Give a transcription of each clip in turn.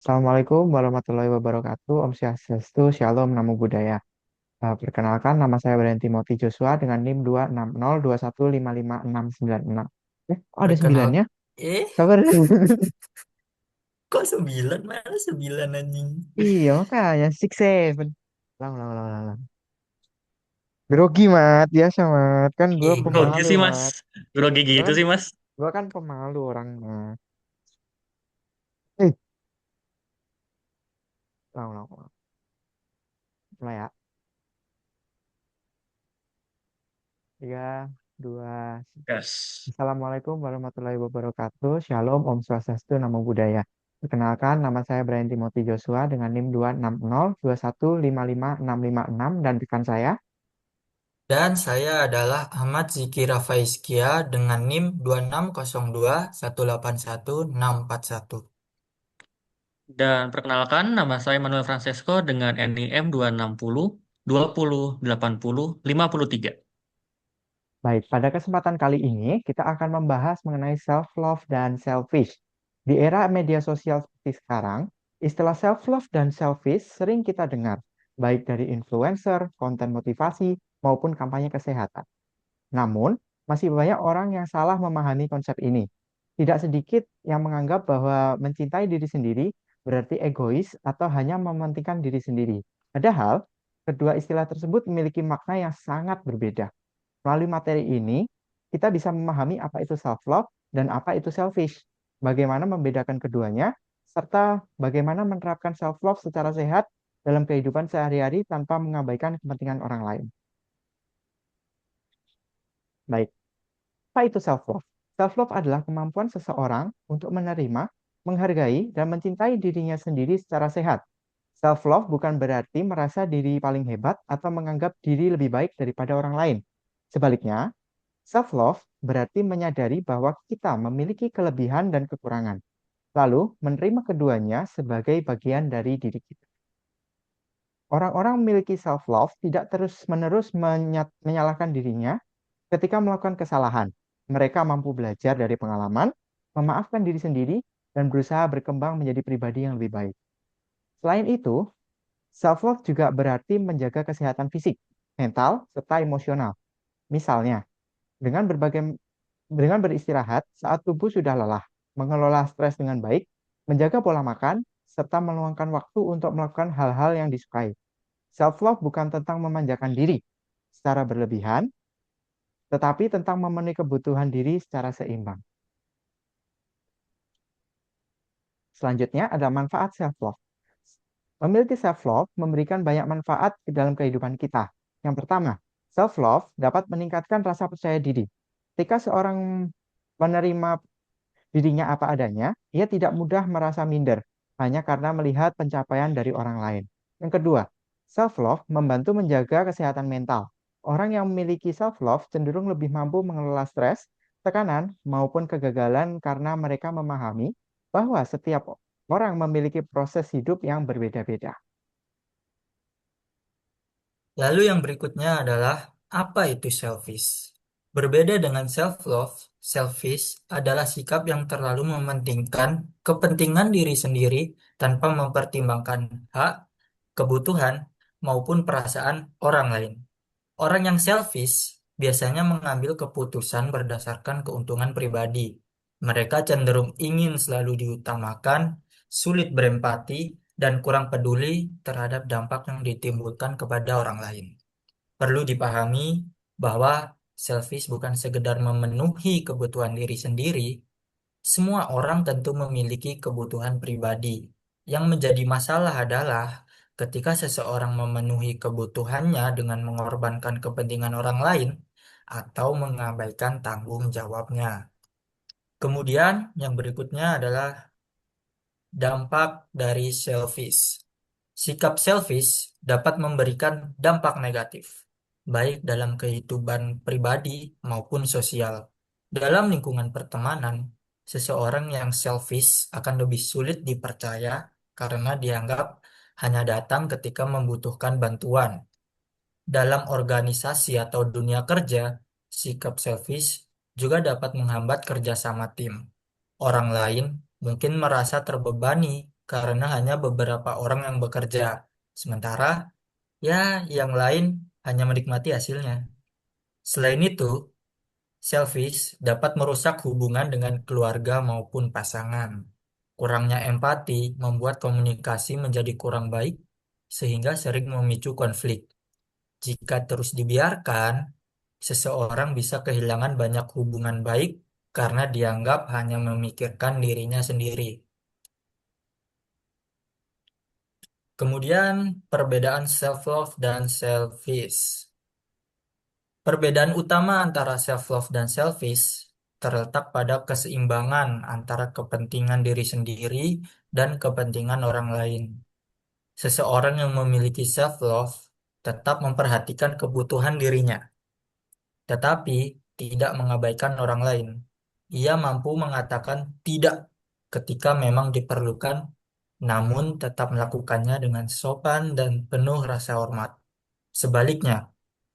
Assalamualaikum warahmatullahi wabarakatuh. Om Swastiastu, Shalom, Namo Buddhaya. Perkenalkan, nama saya Brian Timothy Joshua dengan NIM 26021555696. Kok ada Perkenal, sembilannya? eh, Sabar. kok 9? Mana 9 anjing? Iya, makanya. Six, seven. Ulang, ulang, ulang, ulang, ulang. Grogi, Mat. Biasa, Mat. Kan gue Grogi pemalu, sih mas, Mat. grogi Gue gitu kan, sih mas. gue kan pemalu orangnya. Eh, ulang, ulang, ulang. Mulai ya. Tiga, dua, Gas. Assalamualaikum warahmatullahi wabarakatuh. Shalom, Om Swastiastu, Namo Buddhaya. Perkenalkan, nama saya Brian Timothy Joshua dengan NIM 26021555656 dan rekan saya. Dan saya adalah Ahmad Ziki Rafaiskia dengan NIM 2602181641. Dan perkenalkan, nama saya Manuel Francesco dengan NIM 260 20 80 53. Baik, pada kesempatan kali ini kita akan membahas mengenai self-love dan selfish. Di era media sosial seperti sekarang, istilah self-love dan selfish sering kita dengar, baik dari influencer, konten motivasi, maupun kampanye kesehatan. Namun, masih banyak orang yang salah memahami konsep ini. Tidak sedikit yang menganggap bahwa mencintai diri sendiri berarti egois atau hanya mementingkan diri sendiri. Padahal, kedua istilah tersebut memiliki makna yang sangat berbeda. Melalui materi ini, kita bisa memahami apa itu self-love dan apa itu selfish, bagaimana membedakan keduanya, serta bagaimana menerapkan self-love secara sehat dalam kehidupan sehari-hari tanpa mengabaikan kepentingan orang lain. Baik. Apa itu self-love? Self-love adalah kemampuan seseorang untuk menerima, menghargai, dan mencintai dirinya sendiri secara sehat. Self-love bukan berarti merasa diri paling hebat atau menganggap diri lebih baik daripada orang lain. Sebaliknya, self-love berarti menyadari bahwa kita memiliki kelebihan dan kekurangan, lalu menerima keduanya sebagai bagian dari diri kita. Orang-orang memiliki self-love tidak terus-menerus menyalahkan dirinya ketika melakukan kesalahan. Mereka mampu belajar dari pengalaman, memaafkan diri sendiri, dan berusaha berkembang menjadi pribadi yang lebih baik. Selain itu, self-love juga berarti menjaga kesehatan fisik, mental, serta emosional. Misalnya, dengan beristirahat saat tubuh sudah lelah, mengelola stres dengan baik, menjaga pola makan, serta meluangkan waktu untuk melakukan hal-hal yang disukai. Self-love bukan tentang memanjakan diri secara berlebihan, tetapi tentang memenuhi kebutuhan diri secara seimbang. Selanjutnya ada manfaat self-love. Memiliki self-love memberikan banyak manfaat di dalam kehidupan kita. Yang pertama, self-love dapat meningkatkan rasa percaya diri. Ketika seorang menerima dirinya apa adanya, ia tidak mudah merasa minder hanya karena melihat pencapaian dari orang lain. Yang kedua, self-love membantu menjaga kesehatan mental. Orang yang memiliki self-love cenderung lebih mampu mengelola stres, tekanan, maupun kegagalan karena mereka memahami bahwa setiap orang memiliki proses hidup yang berbeda-beda. Lalu yang berikutnya adalah apa itu selfish? Berbeda dengan self-love, selfish adalah sikap yang terlalu mementingkan kepentingan diri sendiri tanpa mempertimbangkan hak, kebutuhan, maupun perasaan orang lain. Orang yang selfish biasanya mengambil keputusan berdasarkan keuntungan pribadi. Mereka cenderung ingin selalu diutamakan, sulit berempati, dan kurang peduli terhadap dampak yang ditimbulkan kepada orang lain. Perlu dipahami bahwa selfish bukan sekedar memenuhi kebutuhan diri sendiri, semua orang tentu memiliki kebutuhan pribadi. Yang menjadi masalah adalah ketika seseorang memenuhi kebutuhannya dengan mengorbankan kepentingan orang lain atau mengabaikan tanggung jawabnya. Kemudian, yang berikutnya adalah dampak dari selfish. Sikap selfish dapat memberikan dampak negatif, baik dalam kehidupan pribadi maupun sosial. Dalam lingkungan pertemanan, seseorang yang selfish akan lebih sulit dipercaya karena dianggap hanya datang ketika membutuhkan bantuan. Dalam organisasi atau dunia kerja, sikap selfish juga dapat menghambat kerjasama tim. Orang lain mungkin merasa terbebani karena hanya beberapa orang yang bekerja. Sementara ya yang lain hanya menikmati hasilnya. Selain itu, selfish dapat merusak hubungan dengan keluarga maupun pasangan. Kurangnya empati membuat komunikasi menjadi kurang baik sehingga sering memicu konflik. Jika terus dibiarkan, seseorang bisa kehilangan banyak hubungan baik karena dianggap hanya memikirkan dirinya sendiri. Kemudian, perbedaan self-love dan selfish. Perbedaan utama antara self-love dan selfish terletak pada keseimbangan antara kepentingan diri sendiri dan kepentingan orang lain. Seseorang yang memiliki self-love tetap memperhatikan kebutuhan dirinya, tetapi tidak mengabaikan orang lain. Ia mampu mengatakan tidak ketika memang diperlukan, namun tetap melakukannya dengan sopan dan penuh rasa hormat. Sebaliknya,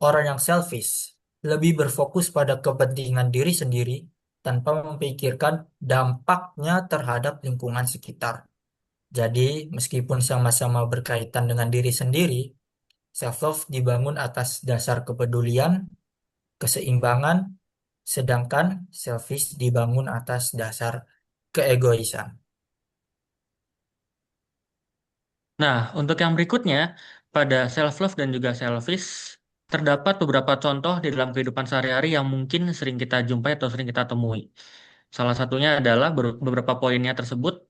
orang yang selfish lebih berfokus pada kepentingan diri sendiri tanpa memikirkan dampaknya terhadap lingkungan sekitar. Jadi, meskipun sama-sama berkaitan dengan diri sendiri, self-love dibangun atas dasar kepedulian, keseimbangan, sedangkan selfish dibangun atas dasar keegoisan. Nah, untuk yang berikutnya, pada self-love dan juga selfish, terdapat beberapa contoh di dalam kehidupan sehari-hari yang mungkin sering kita jumpai atau sering kita temui. Salah satunya adalah beberapa poinnya tersebut,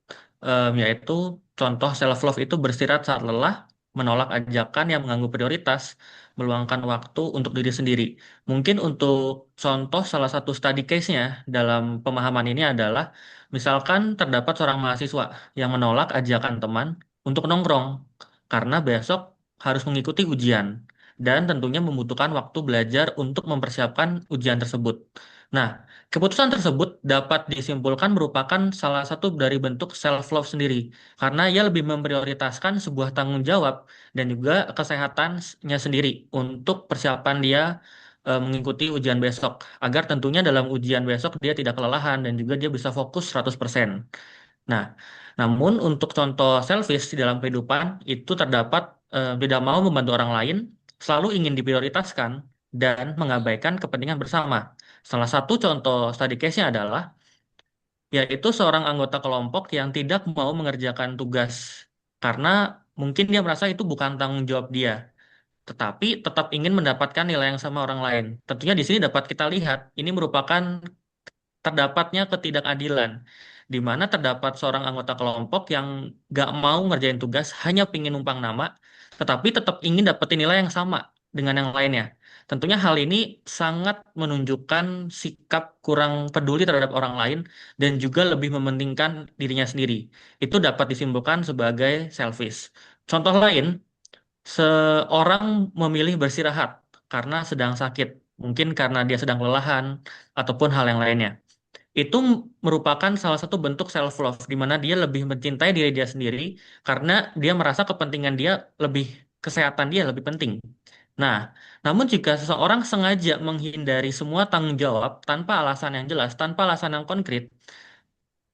yaitu contoh self-love itu beristirahat saat lelah, menolak ajakan yang mengganggu prioritas, meluangkan waktu untuk diri sendiri. Mungkin untuk contoh salah satu study case-nya dalam pemahaman ini adalah, misalkan terdapat seorang mahasiswa yang menolak ajakan teman untuk nongkrong karena besok harus mengikuti ujian dan tentunya membutuhkan waktu belajar untuk mempersiapkan ujian tersebut. Nah, keputusan tersebut dapat disimpulkan merupakan salah satu dari bentuk self-love sendiri, karena ia lebih memprioritaskan sebuah tanggung jawab dan juga kesehatannya sendiri untuk persiapan dia mengikuti ujian besok, agar tentunya dalam ujian besok dia tidak kelelahan dan juga dia bisa fokus 100%. Nah, namun untuk contoh selfish di dalam kehidupan itu terdapat tidak mau membantu orang lain, selalu ingin diprioritaskan dan mengabaikan kepentingan bersama. Salah satu contoh study case-nya adalah yaitu seorang anggota kelompok yang tidak mau mengerjakan tugas karena mungkin dia merasa itu bukan tanggung jawab dia, tetapi tetap ingin mendapatkan nilai yang sama orang lain. Tentunya di sini dapat kita lihat ini merupakan terdapatnya ketidakadilan, di mana terdapat seorang anggota kelompok yang gak mau ngerjain tugas, hanya pingin numpang nama, tetapi tetap ingin dapetin nilai yang sama dengan yang lainnya. Tentunya hal ini sangat menunjukkan sikap kurang peduli terhadap orang lain dan juga lebih mementingkan dirinya sendiri. Itu dapat disimpulkan sebagai selfish. Contoh lain, seorang memilih beristirahat karena sedang sakit, mungkin karena dia sedang kelelahan ataupun hal yang lainnya. Itu merupakan salah satu bentuk self love di mana dia lebih mencintai diri dia sendiri karena dia merasa kepentingan dia lebih kesehatan dia lebih penting. Nah, namun jika seseorang sengaja menghindari semua tanggung jawab tanpa alasan yang jelas, tanpa alasan yang konkret,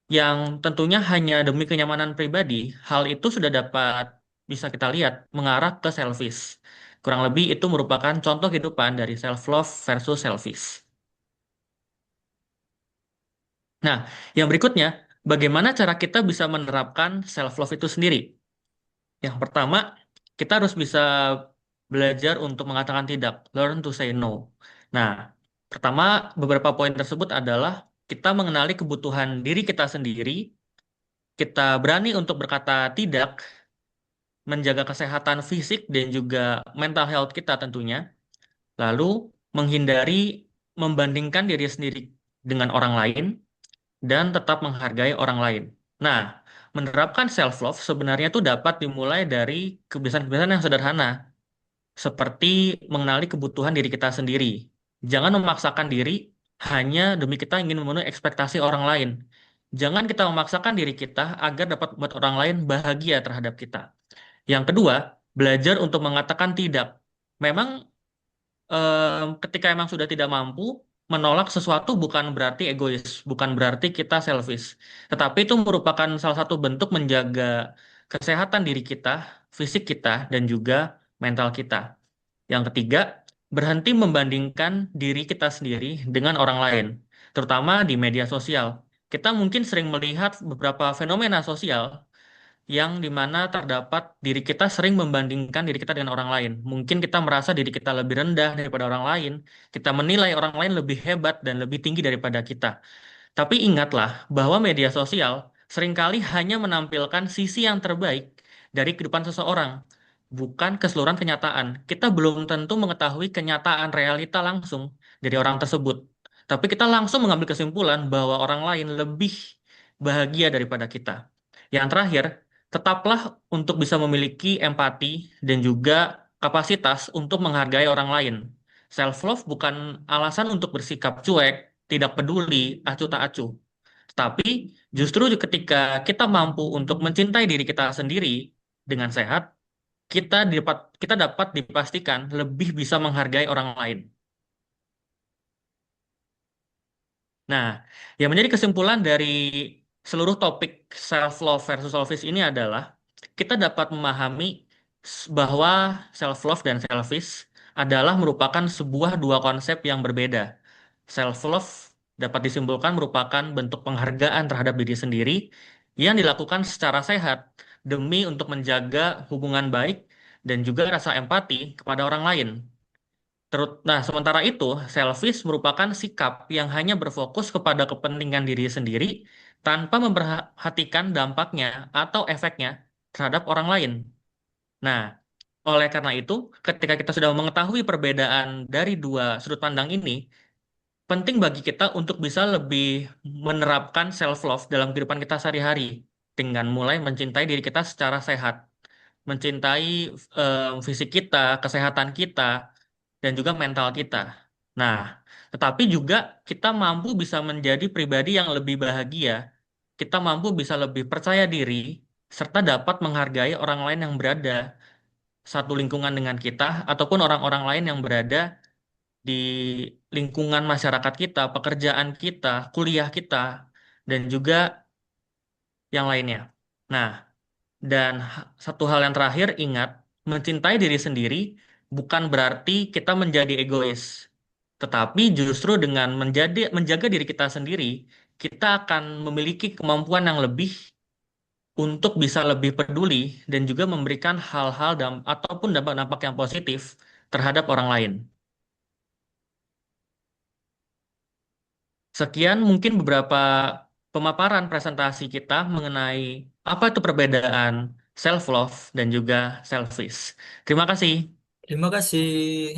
yang tentunya hanya demi kenyamanan pribadi, hal itu sudah dapat bisa kita lihat mengarah ke selfish. Kurang lebih itu merupakan contoh kehidupan dari self love versus selfish. Nah, yang berikutnya, bagaimana cara kita bisa menerapkan self love itu sendiri? Yang pertama, kita harus bisa belajar untuk mengatakan tidak, learn to say no. Nah, pertama, beberapa poin tersebut adalah kita mengenali kebutuhan diri kita sendiri, kita berani untuk berkata tidak, menjaga kesehatan fisik dan juga mental health kita tentunya, lalu menghindari membandingkan diri sendiri dengan orang lain, dan tetap menghargai orang lain. Nah, menerapkan self-love sebenarnya itu dapat dimulai dari kebiasaan-kebiasaan yang sederhana, seperti mengenali kebutuhan diri kita sendiri. Jangan memaksakan diri hanya demi kita ingin memenuhi ekspektasi orang lain. Jangan kita memaksakan diri kita agar dapat membuat orang lain bahagia terhadap kita. Yang kedua, belajar untuk mengatakan tidak. Memang ketika emang sudah tidak mampu, menolak sesuatu bukan berarti egois, bukan berarti kita selfish. Tetapi itu merupakan salah satu bentuk menjaga kesehatan diri kita, fisik kita, dan juga mental kita. Yang ketiga, berhenti membandingkan diri kita sendiri dengan orang lain, terutama di media sosial. Kita mungkin sering melihat beberapa fenomena sosial yang dimana terdapat diri kita sering membandingkan diri kita dengan orang lain. Mungkin kita merasa diri kita lebih rendah daripada orang lain, kita menilai orang lain lebih hebat dan lebih tinggi daripada kita. Tapi ingatlah bahwa media sosial seringkali hanya menampilkan sisi yang terbaik dari kehidupan seseorang, bukan keseluruhan kenyataan. Kita belum tentu mengetahui kenyataan realita langsung dari orang tersebut. Tapi kita langsung mengambil kesimpulan bahwa orang lain lebih bahagia daripada kita. Yang terakhir, tetaplah untuk bisa memiliki empati dan juga kapasitas untuk menghargai orang lain. Self-love bukan alasan untuk bersikap cuek, tidak peduli, acuh tak acuh. Tapi justru ketika kita mampu untuk mencintai diri kita sendiri dengan sehat, kita dapat dipastikan lebih bisa menghargai orang lain. Nah, yang menjadi kesimpulan dari seluruh topik self-love versus selfish ini adalah kita dapat memahami bahwa self-love dan selfish adalah merupakan sebuah dua konsep yang berbeda. Self-love dapat disimpulkan merupakan bentuk penghargaan terhadap diri sendiri yang dilakukan secara sehat demi untuk menjaga hubungan baik dan juga rasa empati kepada orang lain. Nah, sementara itu, selfish merupakan sikap yang hanya berfokus kepada kepentingan diri sendiri tanpa memperhatikan dampaknya atau efeknya terhadap orang lain. Nah, oleh karena itu, ketika kita sudah mengetahui perbedaan dari dua sudut pandang ini, penting bagi kita untuk bisa lebih menerapkan self-love dalam kehidupan kita sehari-hari dengan mulai mencintai diri kita secara sehat, mencintai fisik kita, kesehatan kita, dan juga mental kita. Nah, tetapi juga kita mampu bisa menjadi pribadi yang lebih bahagia, kita mampu bisa lebih percaya diri, serta dapat menghargai orang lain yang berada satu lingkungan dengan kita, ataupun orang-orang lain yang berada di lingkungan masyarakat kita, pekerjaan kita, kuliah kita, dan juga yang lainnya. Nah, dan satu hal yang terakhir, ingat, mencintai diri sendiri bukan berarti kita menjadi egois. Tetapi justru dengan menjaga diri kita sendiri, kita akan memiliki kemampuan yang lebih untuk bisa lebih peduli dan juga memberikan hal-hal ataupun dampak-dampak yang positif terhadap orang lain. Sekian mungkin beberapa pemaparan presentasi kita mengenai apa itu perbedaan self-love dan juga selfish. Terima kasih. Terima kasih.